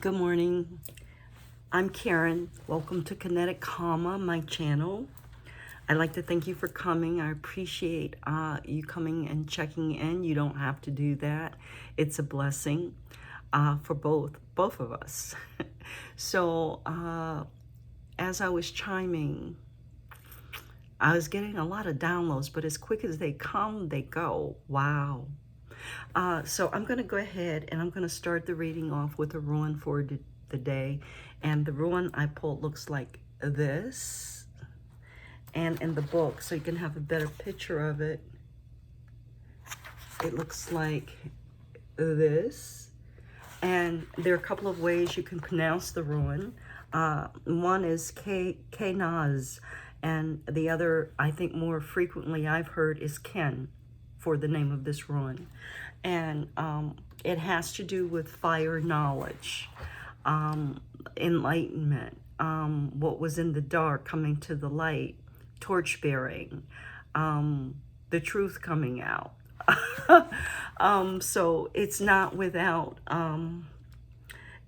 Good morning. I'm Karen. Welcome to Kinetic Karma, my channel. I'd like to thank you for coming. I appreciate you coming and checking in. You don't have to do that. It's a blessing for both of us. So as I was chiming, I was getting a lot of downloads, but as quick as they come, they go. Wow. So I'm going to go ahead and I'm going to start the reading off with a ruin for the day. And the ruin I pulled looks like this. And in the book, so you can have a better picture of it, it looks like this. And there are a couple of ways you can pronounce the ruin. One is Kaunaz, and the other, I think more frequently I've heard, is Ken for the name of this ruin. And it has to do with fire knowledge, enlightenment, what was in the dark coming to the light, torch bearing, the truth coming out. So it's not without,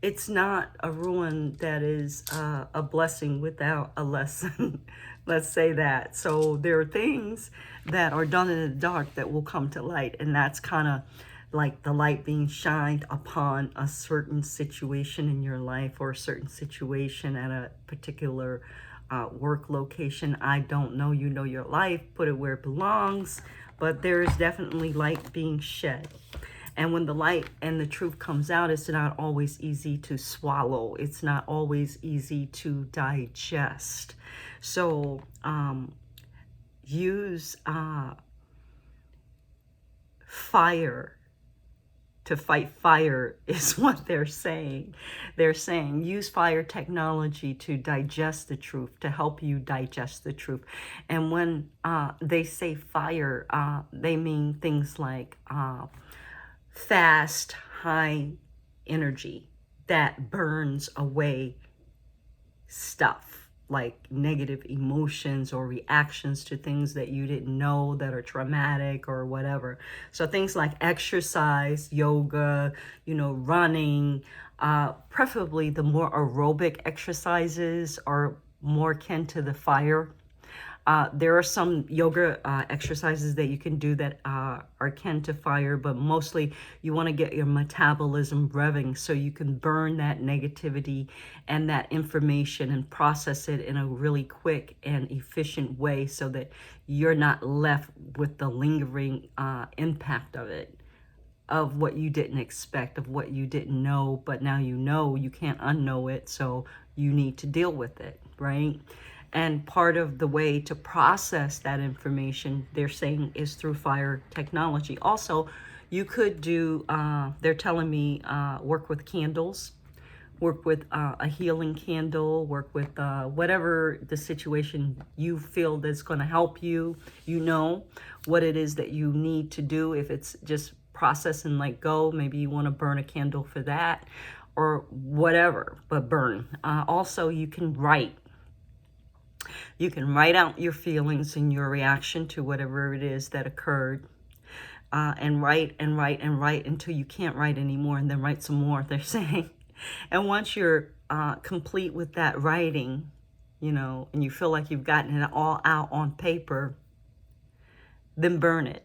it's not a ruin that is a blessing without a lesson. Let's say that. So there are things that are done in the dark that will come to light, and that's kind of like the light being shined upon a certain situation in your life, or a certain situation at a particular work location. I don't know, you know your life, put it where it belongs, but there is definitely light being shed. And when the light and the truth comes out, it's not always easy to swallow. It's not always easy to digest. So use fire to fight fire is what they're saying. They're saying use fire technology to digest the truth, to help you digest the truth. And when they say fire, they mean things like fast, high energy that burns away stuff like negative emotions or reactions to things that you didn't know that are traumatic or whatever. So things like exercise, yoga, running, preferably the more aerobic exercises are more akin to the fire. There are some yoga exercises that you can do that are akin to fire, but mostly you want to get your metabolism revving so you can burn that negativity and that information and process it in a really quick and efficient way so that you're not left with the lingering impact of it, of what you didn't expect, of what you didn't know, but now you can't unknow it, so you need to deal with it, right? And part of the way to process that information, they're saying, is through fire technology. Also, you could do, they're telling me, work with candles, work with a healing candle, work with whatever the situation you feel that's going to help you. You know what it is that you need to do. If it's just process and let go, maybe you want to burn a candle for that or whatever, but burn. Also, you can write. You can write out your feelings and your reaction to whatever it is that occurred, and write and write and write until you can't write anymore, and then write some more, they're saying. And once you're complete with that writing, and you feel like you've gotten it all out on paper, then burn it.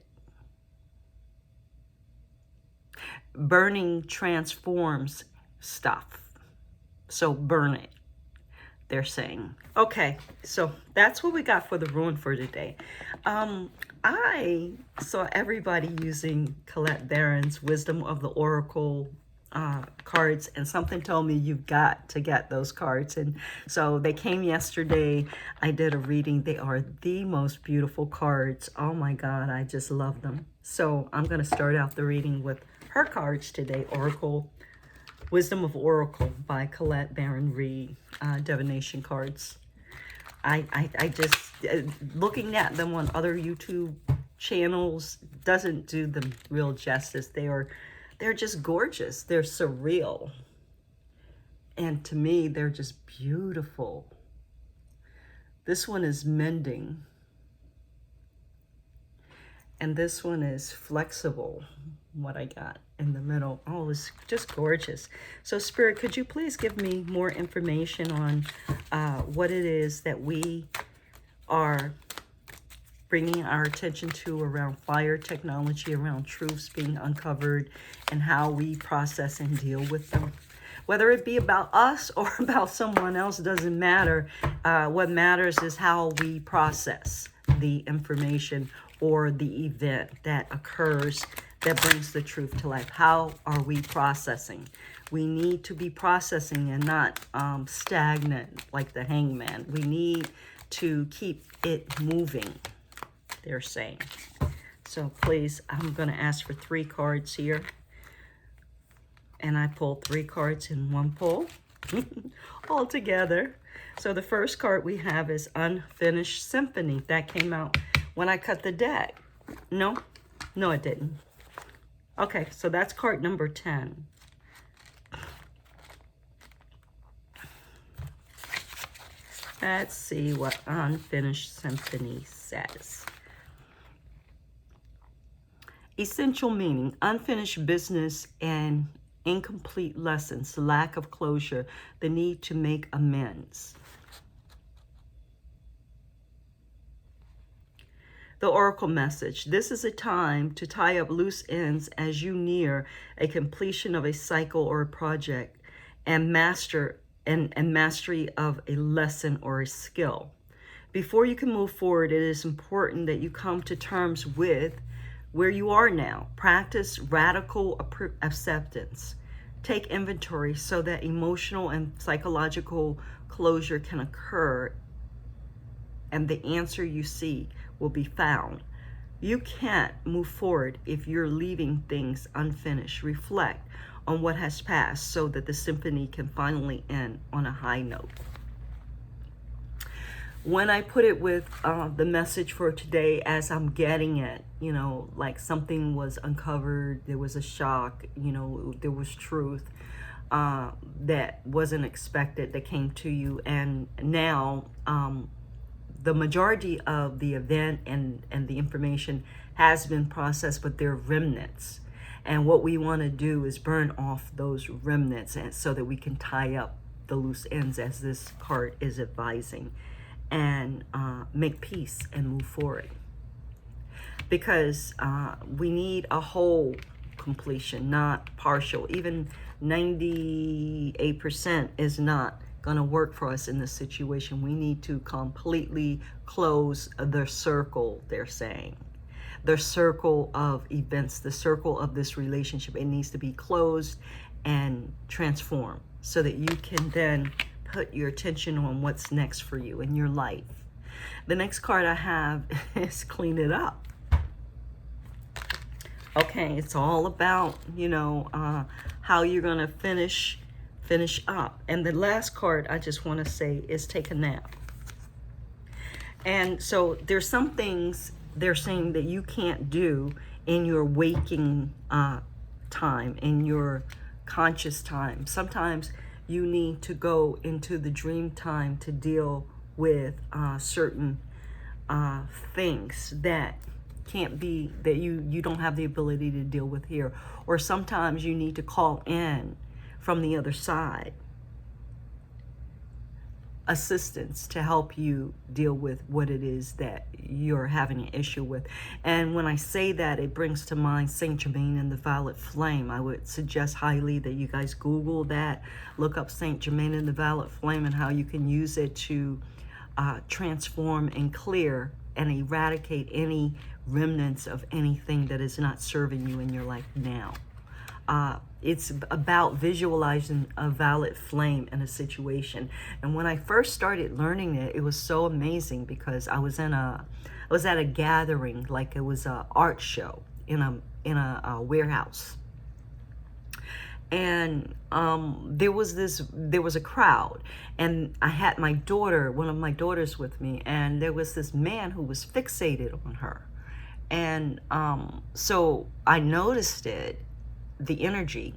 Burning transforms stuff. So burn it, they're saying. Okay, so that's what we got for the ruin for today. I saw everybody using Colette Barron's Wisdom of the Oracle cards, and something told me you've got to get those cards. And so they came yesterday. I did a reading. They are the most beautiful cards. Oh my God, I just love them. So I'm going to start out the reading with her cards today. Oracle Wisdom of Oracle by Colette Baron Reed, divination cards. I just, looking at them on other YouTube channels doesn't do them real justice. They're just gorgeous. They're surreal. And to me, they're just beautiful. This one is mending. And this one is flexible, what I got. in the middle. Oh, it's just gorgeous. So Spirit, could you please give me more information on what it is that we are bringing our attention to around fire technology, around truths being uncovered, and how we process and deal with them? Whether it be about us or about someone else, doesn't matter. What matters is how we process the information or the event that occurs that brings the truth to life. How are we processing? We need to be processing and not stagnant like the hangman. We need to keep it moving, they're saying. So please, I'm going to ask for 3 cards here. And I pulled 3 cards in one pull all together. So the first card we have is Unfinished Symphony. That came out when I cut the deck. No, it didn't. Okay, so that's card number 10. Let's see what Unfinished Symphony says. Essential meaning: unfinished business and incomplete lessons, lack of closure, the need to make amends. The Oracle message: this is a time to tie up loose ends as you near a completion of a cycle or a project and mastery of a lesson or a skill. Before you can move forward, it is important that you come to terms with where you are now. Practice radical acceptance. Take inventory so that emotional and psychological closure can occur and the answer you seek will be found. You can't move forward if you're leaving things unfinished. Reflect on what has passed so that the symphony can finally end on a high note. When I put it with the message for today, as I'm getting it, you know, like something was uncovered, there was a shock, you know, there was truth that wasn't expected that came to you. And now the majority of the event and the information has been processed, but there are remnants. And what we want to do is burn off those remnants and so that we can tie up the loose ends, as this card is advising, and make peace and move forward. Because we need a whole completion, not partial. Even 98% is not going to work for us in this situation. We need to completely close the circle, they're saying. The circle of events, the circle of this relationship. It needs to be closed and transformed so that you can then put your attention on what's next for you in your life. The next card I have is Clean It Up. Okay, it's all about, you know, how you're going to finish up. And the last card I just want to say is Take a Nap. And so there's some things they're saying that you can't do in your waking time, in your conscious time. Sometimes you need to go into the dream time to deal with certain things that can't be, that you don't have the ability to deal with here. Or sometimes you need to call in from the other side assistance to help you deal with what it is that you're having an issue with. And when I say that, it brings to mind Saint Germain and the Violet Flame. I would suggest highly that you guys Google that, look up Saint Germain and the Violet Flame and how you can use it to transform and clear and eradicate any remnants of anything that is not serving you in your life now. It's about visualizing a violet flame in a situation. And when I first started learning it, it was so amazing because I was at a gathering, like it was an art show in a warehouse. And there was a crowd, and I had my daughter, one of my daughters with me, and there was this man who was fixated on her. And so I noticed it, the energy,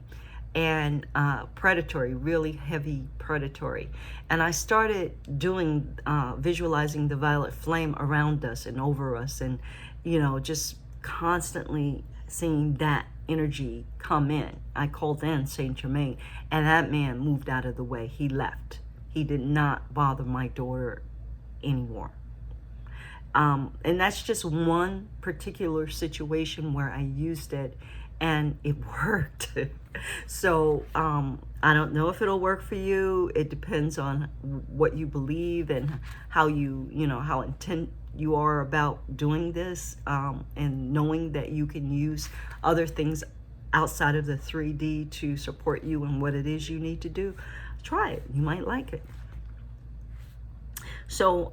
and predatory, really heavy predatory. And I started doing, visualizing the violet flame around us and over us, and, you know, just constantly seeing that energy come in. I called in Saint Germain, and that man moved out of the way. He left. He did not bother my daughter anymore. And that's just one particular situation where I used it and it worked. So I don't know if it'll work for you. It depends on what you believe and how how intent you are about doing this, and knowing that you can use other things outside of the 3D to support you in what it is you need to do. Try it. You might like it. So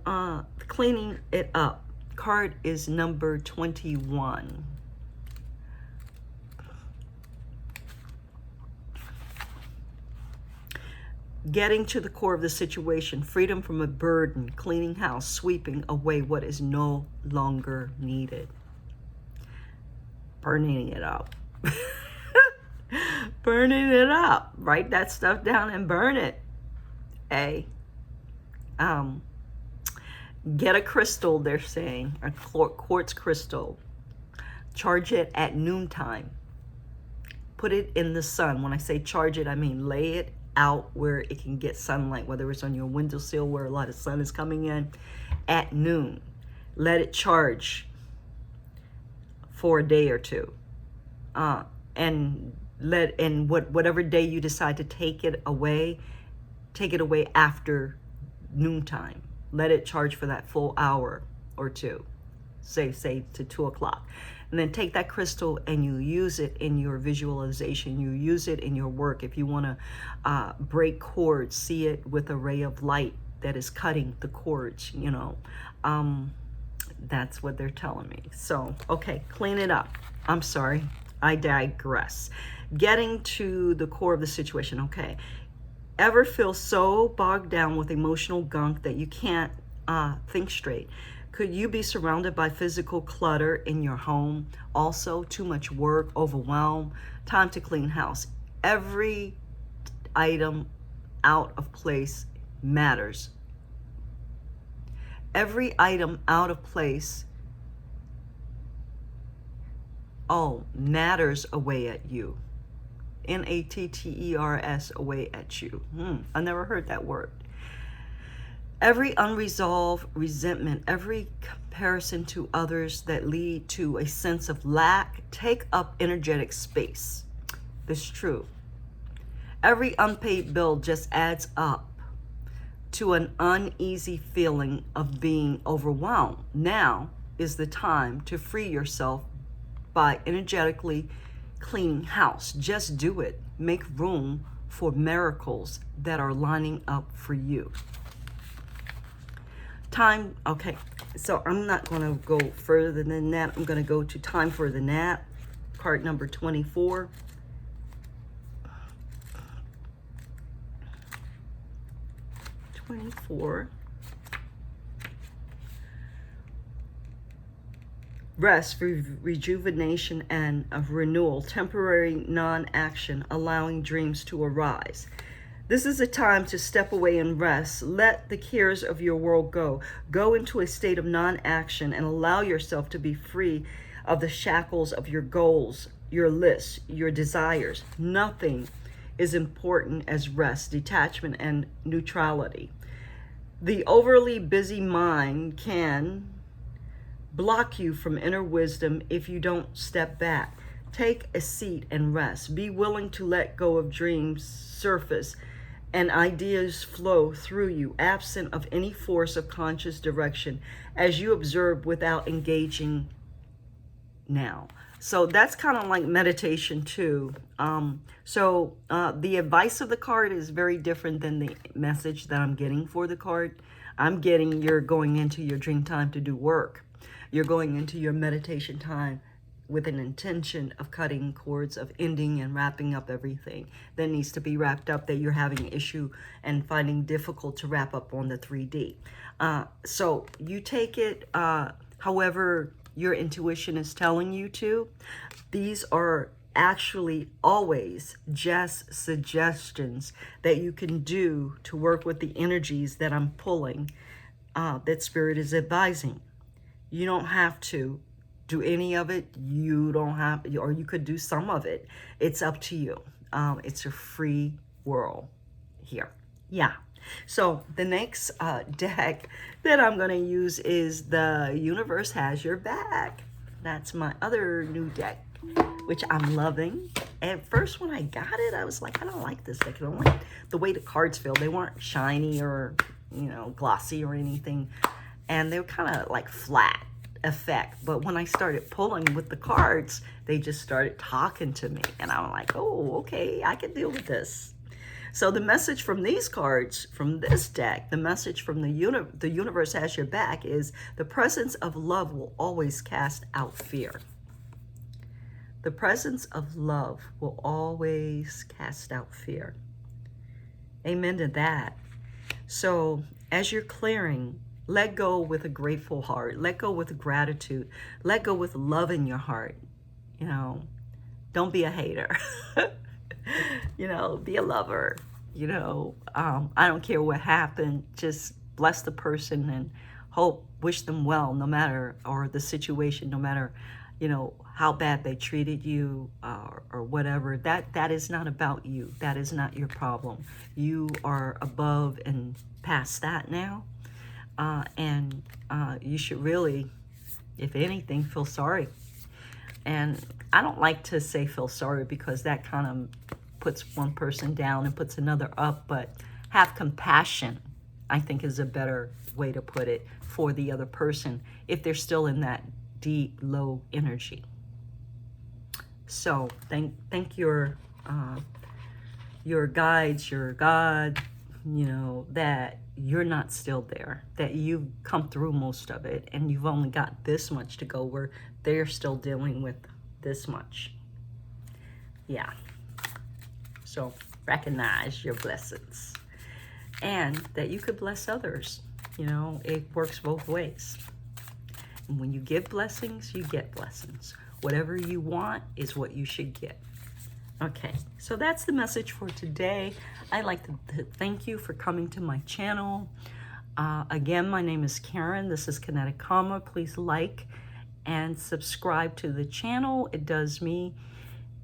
cleaning it up. Card is number 21. Getting to the core of the situation, freedom from a burden, cleaning house, sweeping away what is no longer needed. Burning it up. Burning it up. Write that stuff down and burn it. Get a crystal, they're saying, a quartz crystal. Charge it at noontime. Put it in the sun. When I say charge it, I mean lay it out where it can get sunlight, whether it's on your windowsill where a lot of sun is coming in at noon. Let it charge for a day or two. And whatever day you decide to take it away after noontime. Let it charge for that full hour or two, say to 2 o'clock. And then take that crystal and you use it in your visualization. You use it in your work. If you want to break cords, see it with a ray of light that is cutting the cords, that's what they're telling me. So, okay, clean it up. I'm sorry, I digress. Getting to the core of the situation, okay. Ever feel so bogged down with emotional gunk that you can't think straight? Could you be surrounded by physical clutter in your home? Also, too much work, overwhelm, time to clean house. Every item out of place matters. Every item out of place, matters away at you. Natters, away at you. I never heard that word. Every unresolved resentment, every comparison to others that lead to a sense of lack, take up energetic space. This is true. Every unpaid bill just adds up to an uneasy feeling of being overwhelmed. Now is the time to free yourself by energetically cleaning house. Just do it. Make room for miracles that are lining up for you. Time, okay, so I'm not going to go further than that. I'm going to go to time for the nap, card number 24. Rest, rejuvenation, and renewal, temporary non-action, allowing dreams to arise. This is a time to step away and rest. Let the cares of your world go. Go into a state of non-action and allow yourself to be free of the shackles of your goals, your lists, your desires. Nothing is important as rest, detachment, and neutrality. The overly busy mind can block you from inner wisdom if you don't step back. Take a seat and rest. Be willing to let go of dreams surface and ideas flow through you, absent of any force of conscious direction, as you observe without engaging now. So that's kind of like meditation too. The advice of the card is very different than the message that I'm getting for the card. I'm getting you're going into your dream time to do work. You're going into your meditation time with an intention of cutting cords, of ending and wrapping up everything that needs to be wrapped up, that you're having an issue and finding difficult to wrap up on the 3D. So you take it however your intuition is telling you to. These are actually always just suggestions that you can do to work with the energies that I'm pulling, that Spirit is advising. You don't have to do any of it. You don't have, or you could do some of it. It's up to you. It's a free world here. Yeah. So the next deck that I'm going to use is the Universe Has Your Back. That's my other new deck, which I'm loving. At first when I got it, I was like, I don't like this deck. I don't like the way the cards feel. They weren't shiny or, you know, glossy or anything. And they were kind of like flat effect. But when I started pulling with the cards, they just started talking to me. And I'm like, oh, okay, I can deal with this. So the message from these cards, from this deck, the message from the Universe Has Your Back is the presence of love will always cast out fear. The presence of love will always cast out fear. Amen to that. So as you're clearing, let go with a grateful heart. Let go with gratitude. Let go with love in your heart. You know, don't be a hater. You know, be a lover. You know, I don't care what happened. Just bless the person and hope, wish them well, no matter, or the situation, no matter, you know, how bad they treated you or whatever. That is not about you. That is not your problem. You are above and past that now. And you should really, if anything, feel sorry. And I don't like to say feel sorry because that kind of puts one person down and puts another up, but have compassion, I think, is a better way to put it for the other person if they're still in that deep, low energy. So thank your guides, your God, you know, that you're not still there, that you've come through most of it and you've only got this much to go where they're still dealing with this much. Yeah. So recognize your blessings and that you could bless others. You know, it works both ways. And when you give blessings, you get blessings. Whatever you want is what you should get. Okay, so that's the message for today. I'd like to thank you for coming to my channel. Again, my name is Karen. This is Kinetic Karma. Please like and subscribe to the channel. It does me,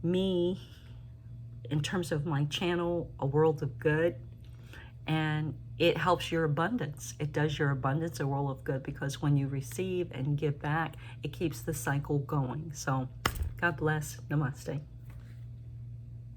in terms of my channel, a world of good. And it helps your abundance. It does your abundance a world of good because when you receive and give back, it keeps the cycle going. So God bless. Namaste.